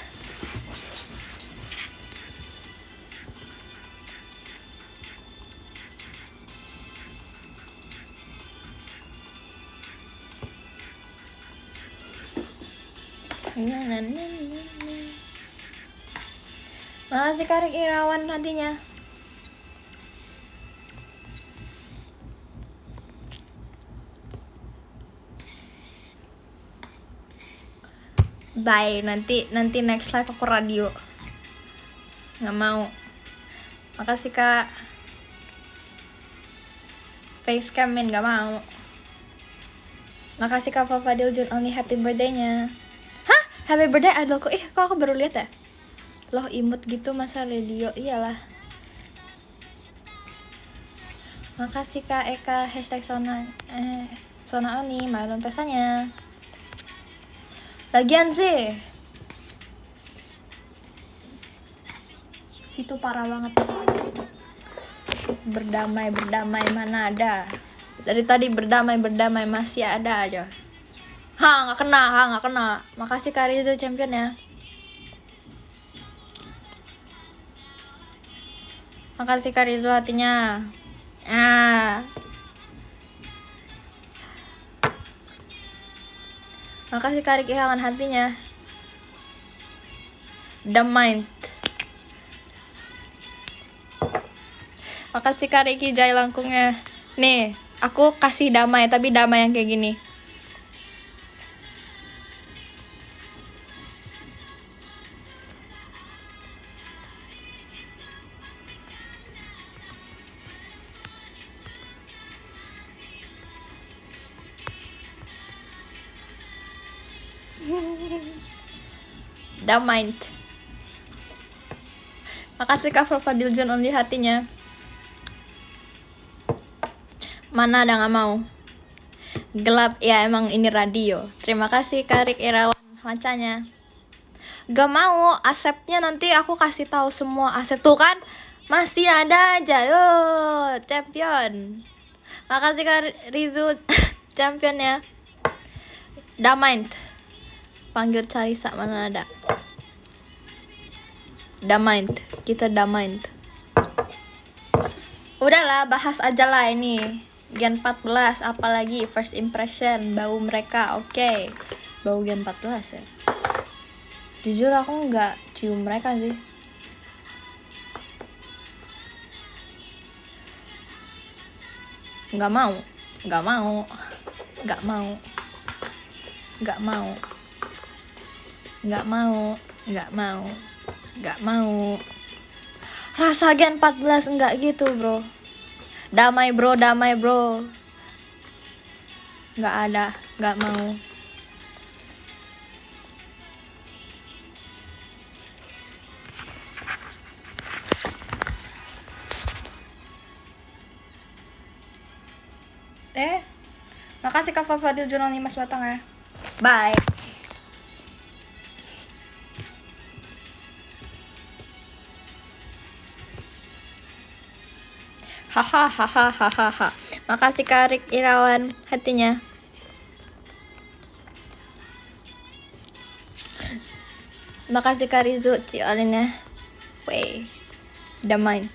Makasih Karik Irawan nantinya. Bye, nanti next live aku radio. Nggak mau. Makasih Kak Facecamin, nggak mau. Makasih Kak Fadil Jun Only, happy birthday-nya. Hah? Happy birthday idolku. Kok aku baru lihat ya? Loh, imut gitu masa radio. Iyalah. Makasih Kak Eka #Sona Oni, malon pesanya. Lagian sih situ parah banget. Berdamai mana ada. Dari tadi berdamai masih ada aja. Nggak kena. Makasih Kak Rizu Champion ya. Makasih Kak Rizu hatinya. Makasih Karik Irawan hatinya. The Mind. Makasih Karik Kijai langkungnya. Nih, aku kasih damai, tapi damai yang kayak gini. The Mind. Makasih Kak Fadil John only hatinya. Mana ada nggak mau. Gelap ya, emang ini radio. Terima kasih Karik Irawan macanya. Gak mau, asepnya nanti aku kasih tahu semua asep tuh kan. Masih ada aja. Yo, champion. Makasih Kak Rizu championnya. The Mind. Panggil Carisa, mana ada. The Mind. Kita The Mind. Udahlah, bahas aja lah ini. Gen 14, apalagi first impression, bau mereka, oke. Bau Gen 14 ya. Jujur aku nggak cium mereka sih. Nggak mau. Rasa Gen 14 enggak gitu bro. Damai bro. Nggak ada, nggak mau. Makasih Kak Fadil Jurnal Mas Batang ya. Bye. Hahaha. Makasih Karik Irawan hatinya. Makasih Karizu Ciolinnya. Wey. The Mind.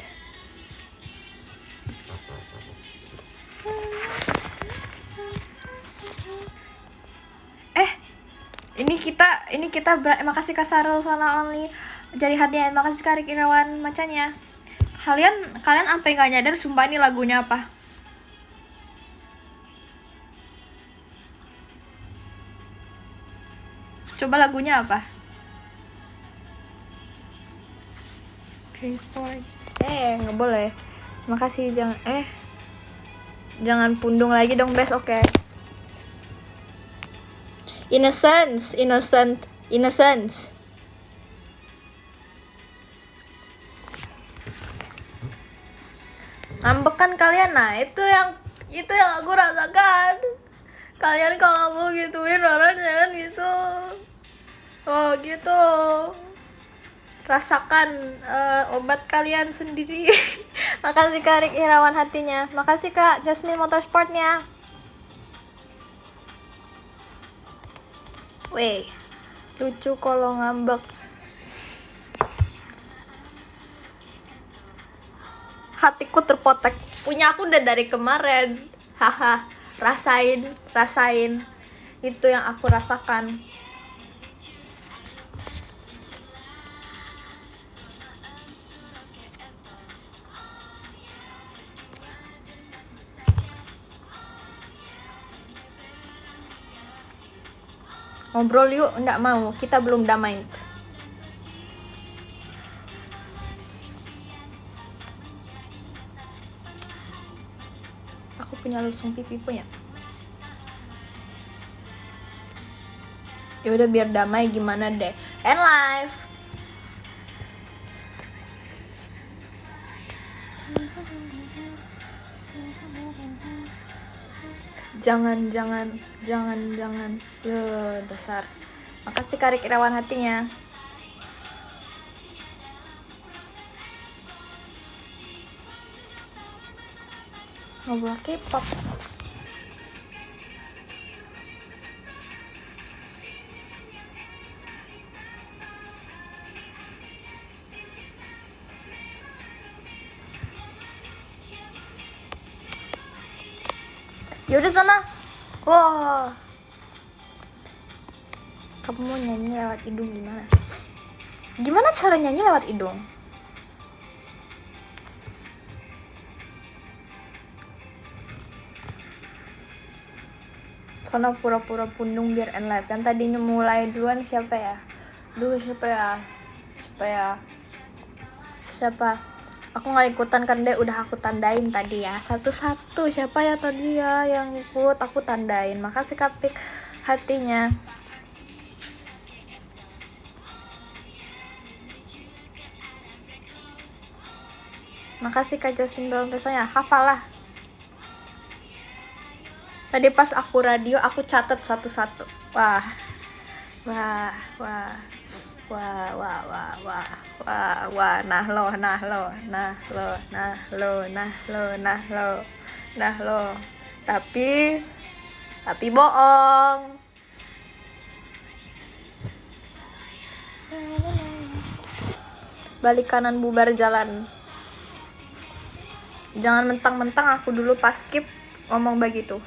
Ini kita makasih Kak Sarul Sana Only jadi hadiah. Makasih Karik Irawan macanya. Kalian sampai nggak nyadar sumpah ini lagunya apa. Coba lagunya apa? Sport. Nggak boleh. Makasih, jangan pundung lagi dong bes, oke. Innocent. Ngambek kan kalian, nah itu yang aku rasakan. Kalian kalau mau gituin orang jangan gitu. Oh gitu. Rasakan obat kalian sendiri. Makasih Karik Irawan hatinya. Makasih Kak Jasmine Motorsportnya. Weh, lucu kalau ngambek. Hatiku terpotek. Punya aku udah dari kemarin. Haha, rasain. Itu yang aku rasakan. Ngobrol yuk, enggak mau. Kita belum damai. Aku punya lusung pipi punya. Ya udah biar damai gimana deh. And live. Jangan. Yo, dasar. Makasih Karik Irawan hatinya. Ngobrol K-pop. Yaudah sana. Wah. Kamu mau nyanyi lewat hidung gimana? Gimana cara nyanyi lewat hidung? Sona pura-pura pundung biar end live. Kan tadinya mulai duluan siapa ya? Siapa? Aku nggak ikutan kan deh, udah aku tandain tadi ya. Satu-satu siapa ya tadi ya yang ikut, aku tandain. Makasih Kapik hatinya. Makasih Kak Jasmine dalam pesannya. Hafal lah. Tadi pas aku radio aku catat satu-satu. Wah. Nah lo. Tapi bohong. Balik kanan bubar jalan. Jangan mentang-mentang aku dulu pas skip ngomong begitu.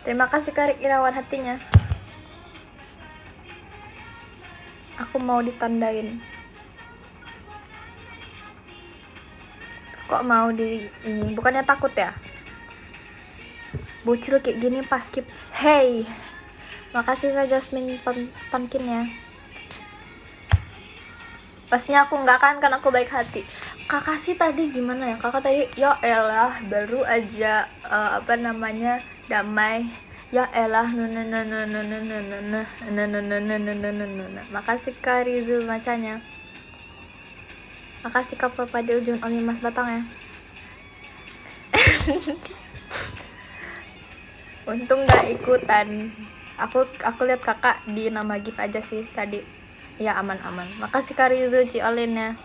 Terima kasih Karik Irawan hatinya. Aku mau ditandain. Kok mau di ini? Bukannya takut ya? Bocil kayak gini pas skip. Hey. Makasih Kak Jasmine pumpkinnya. Pastinya aku nggak kan aku baik hati. Kakak sih tadi gimana ya? Kakak tadi ya elah baru aja damai. Ya elah Makasih Kak Rizul macanya. Makasih Kak Papa di ujung oli mas batang ya. Untung nggak ikutan. Aku lihat kakak di nama gift aja sih tadi. Ya aman-aman. Makasih Kak Rizul Ciolinnya.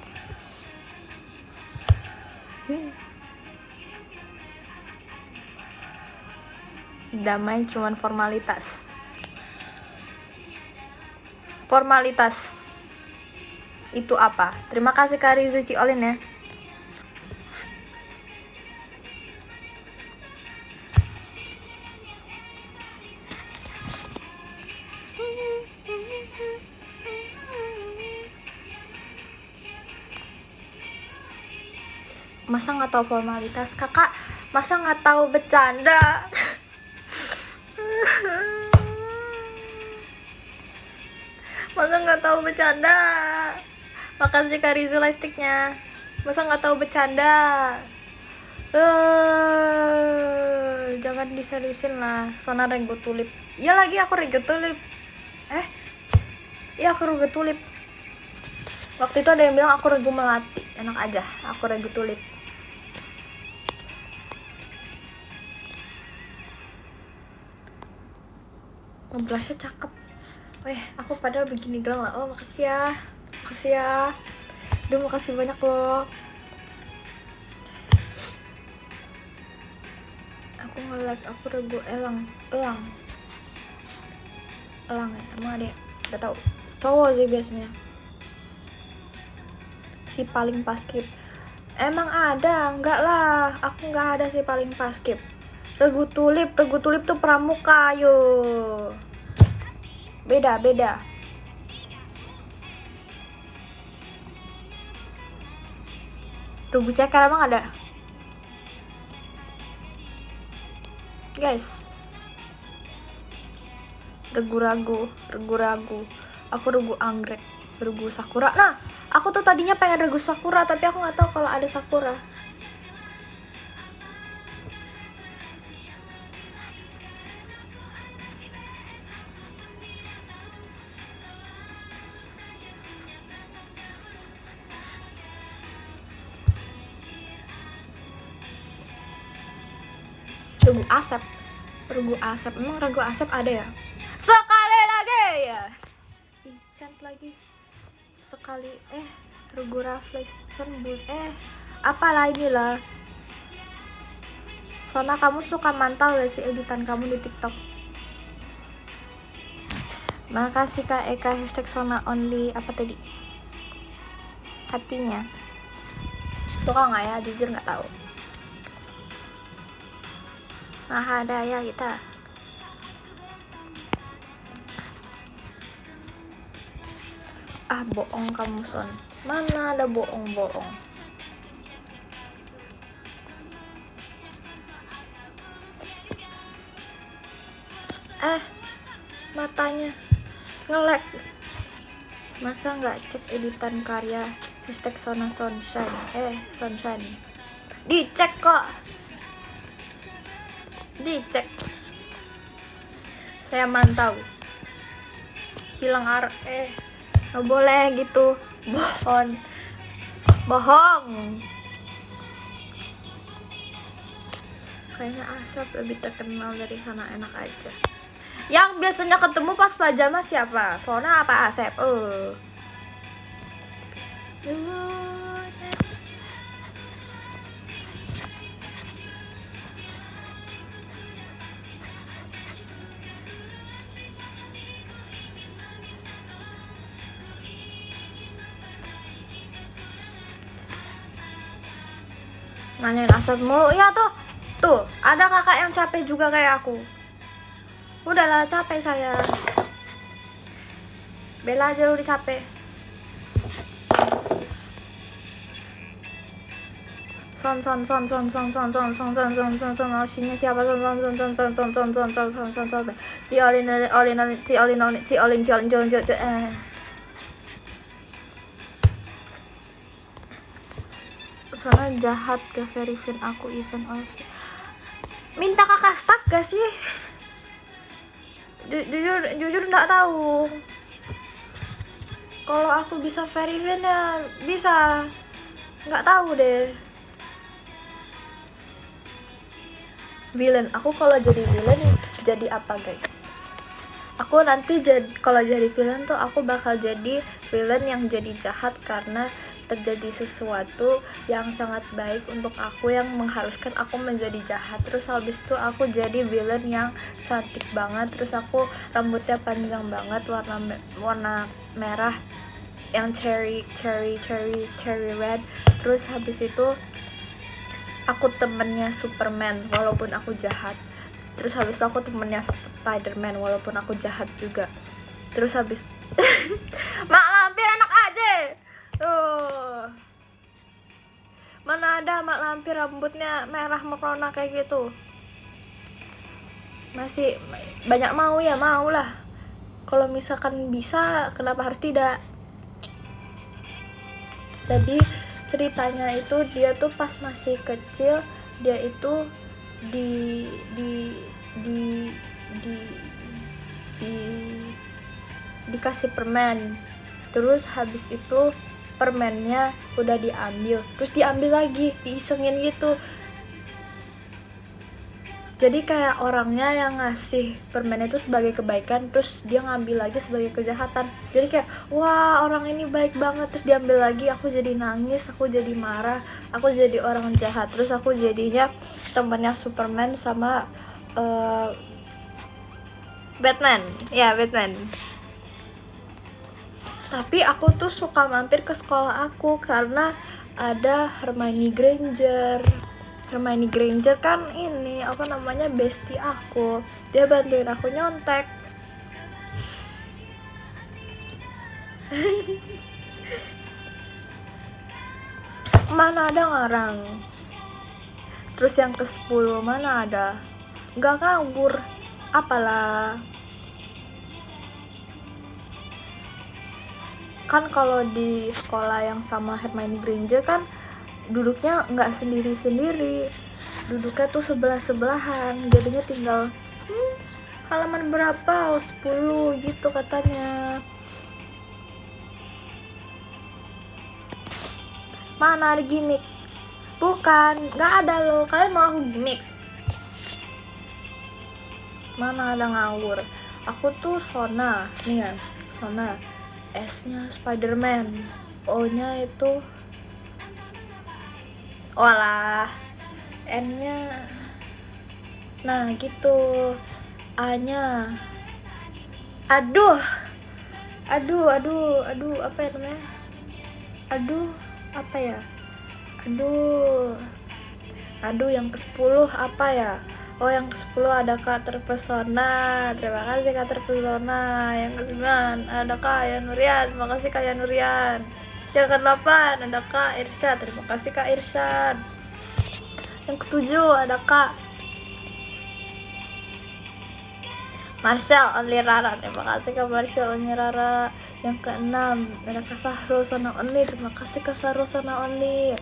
Damai cuman formalitas. Itu apa? Terima kasih Kak Rizul Ciolin ya. Masa nggak tahu formalitas? Kakak masa nggak tahu bercanda? Masa nggak tahu bercanda? Makasih Kak Rizul lightsticknya. Masa nggak tahu bercanda? Jangan diseriusin lah. Sona Rego Tulip. Iya lagi aku Rego Tulip. Iya aku Rego Tulip. Waktu itu ada yang bilang aku Rego Melati. Enak aja, aku Rego Tulip. Blushnya cakep. Aku padahal begini doang lah. Oh makasih ya. Duh makasih banyak loh. Aku nge-like aku Rego elang ya. Emang ada? Gak tau. Cowok sih biasanya. Si paling pas skip. Emang ada? Enggak lah. Aku nggak ada si paling pas skip. Rego Tulip tuh pramuka yo. Beda. Regu Ceker emang ada? Guys. Regu ragu. Aku Regu anggrek, Regu sakura. Nah, aku tuh tadinya pengen Regu sakura, tapi aku nggak tahu kalau ada sakura. Regu Asep. Emang Regu Asep ada ya? Sekali lagi ya. Cant lagi. Sekali Regu Raffles Sunbul. Apalah inilah. Sona kamu suka mantau gak sih editan kamu di TikTok? Makasih Kak Eka #Sona only apa tadi? Hatinya. Suka nggak ya? Jujur nggak tahu. Ada ya kita. bohong kamu Son. Mana ada bohong-bohong. Matanya nge-lag. Masa nggak cek editan karya #Sona Sunshine? Sunshine. Dicek kok. Dicek. Saya mantau. Hilang nggak boleh gitu. Bohong. Kayaknya Asep lebih terkenal dari Hana Enak Aja. Yang biasanya ketemu pas pajama siapa? Sona apa Asep? Nanyain Asep mulu. Ya tuh ada kakak yang capek juga kayak aku. Udahlah, capek saya. Bella aja udah capek. Son, sini siapa? Soalnya jahat gak verifin aku event OFC. Minta kakak staff gak sih? Jujur nggak tahu. Kalau aku bisa verifin ya bisa, nggak tahu deh. Villain, aku kalau jadi villain jadi apa guys? Aku nanti kalau jadi villain tuh aku bakal jadi villain yang jadi jahat karena terjadi sesuatu yang sangat baik untuk aku yang mengharuskan aku menjadi jahat. Terus habis itu aku jadi villain yang cantik banget, terus aku rambutnya panjang banget, warna merah yang cherry red. Terus habis itu aku temennya Superman walaupun aku jahat. Terus habis itu aku temennya Spiderman walaupun aku jahat juga. Terus habis Mak Lampir anak aja. Mana ada Mak Lampir rambutnya merah merona kayak gitu. Masih banyak mau lah. Kalau misalkan bisa, kenapa harus tidak? Jadi ceritanya itu dia tuh pas masih kecil, dia itu dikasih permen. Terus habis itu permennya udah diambil, terus diambil lagi, diisengin gitu. Jadi kayak orangnya yang ngasih permen itu sebagai kebaikan, terus dia ngambil lagi sebagai kejahatan. Jadi kayak wah orang ini baik banget, terus diambil lagi. Aku jadi nangis, aku jadi marah, aku jadi orang jahat. Terus aku jadinya temennya Superman sama Batman. Tapi aku tuh suka mampir ke sekolah aku karena ada Hermione Granger. Hermione Granger kan ini apa namanya bestie aku. Dia bantuin aku nyontek. Mana ada ngarang. Terus yang ke-10 mana ada? Gak nganggur. Apalah. Kan kalau di sekolah yang sama Hermione Granger kan duduknya nggak sendiri-sendiri, duduknya tuh sebelah-sebelahan, jadinya tinggal halaman berapa, 10 gitu katanya. Mana ada gimmick? Bukan, nggak ada loh, kalian mau aku gimmick? Mana ada ngawur. Aku tuh Sona, nih ya, Sona. S-nya Spiderman, O-nya itu walah, N-nya nah gitu, A-nya aduh apa ya namanya, aduh yang ke-10 apa ya, Oh, yang ke-10 ada Kak Terpesona. Terima kasih Kak Terpesona. Yang ke-9 ada Kak Yanurian. Terima kasih Kak Yanurian. Yang ke-8 ada Kak Irsyad. Terima kasih Kak Irsyad. Yang ke-7 ada Kak Marshall Only Rara. Terima kasih Kak Marshall Only Rara. Yang ke-6 ada Kak Sahrul Sona Only. Terima kasih Kak Sahrul Sona Only.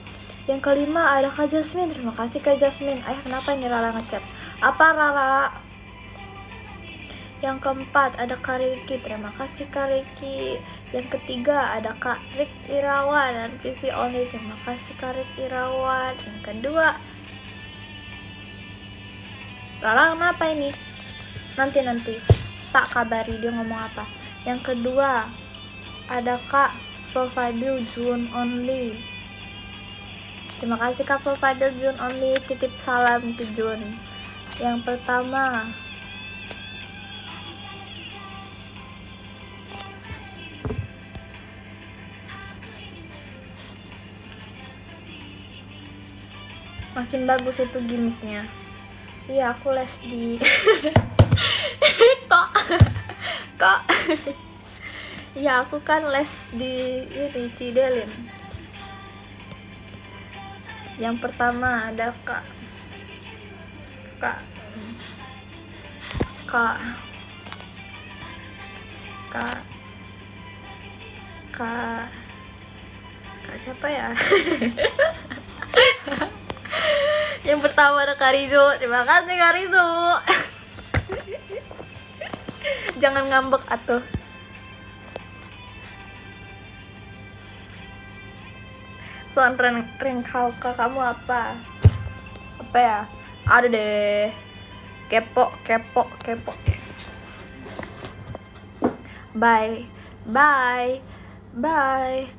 Yang ke-5 ada Kak Jasmine. Terima kasih Kak Jasmine. Ayah, kenapa ini Rara ngechat? Apa Rara? Yang ke-4 ada Kak Riki. Terima kasih Kak Riki. Yang ke-3 ada Kak Rik Irawan dan PC Only. Terima kasih Kak Rik Irawan. Yang kedua, Rara kenapa ini? Nanti tak kabari dia ngomong apa. Yang kedua ada Kak Fadil Jun Only. Terima kasih Kak Fadil Jun Only, titip salam ke Jun. Yang pertama makin bagus itu gimmicknya. Iya, aku les di kok ya aku kan les di ini Cidelin. Yang pertama ada Kak siapa ya? Yang pertama ada Kak Rizo. Terima kasih Kak Rizo. Jangan ngambek atuh. Soal rank kamu apa? Apa ya? Ada deh. Kepo. Bye.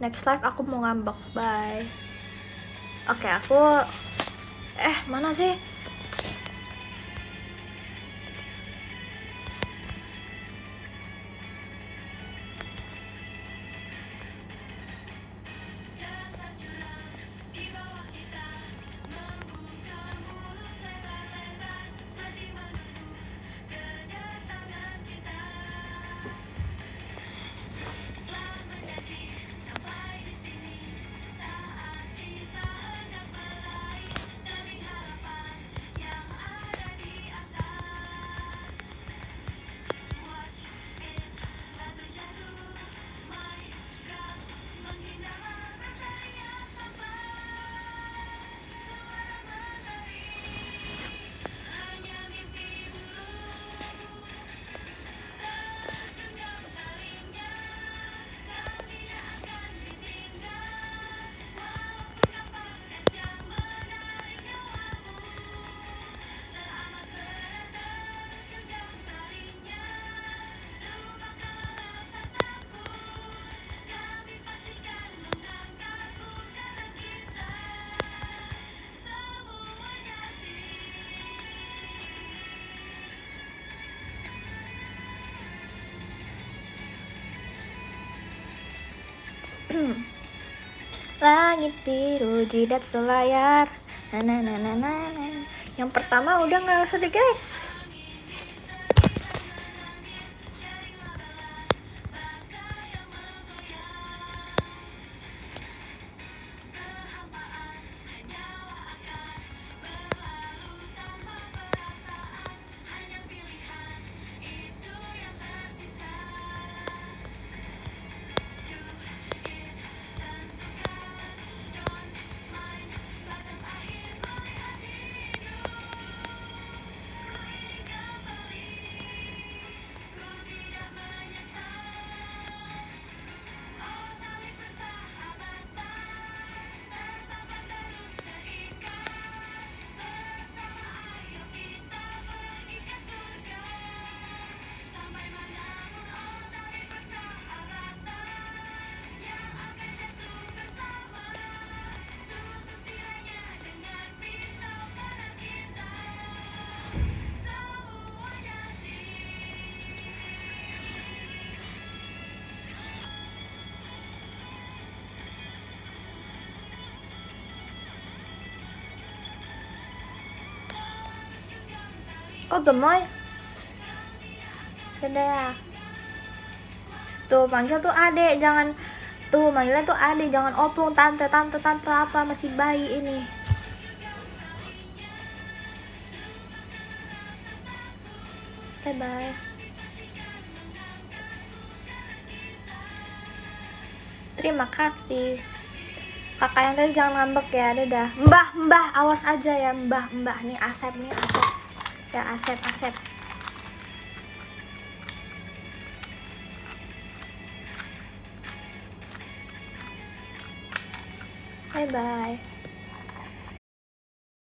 Next live aku mau ngambek. Bye. Oke, aku mana sih? Langit biru jidat selayar. Yang pertama udah nggak usah deh guys. Kok gemoy? Dadah ya. Tuh panggil tuh adek, jangan tuh manggilnya tuh adek, jangan opung tante apa, masih bayi ini. Bye bye. Terima kasih. Kakak yang tadi jangan ngambek ya, dadah. Mbah, awas aja ya, mbah. Nih Asep. Ya Asep. Bye bye.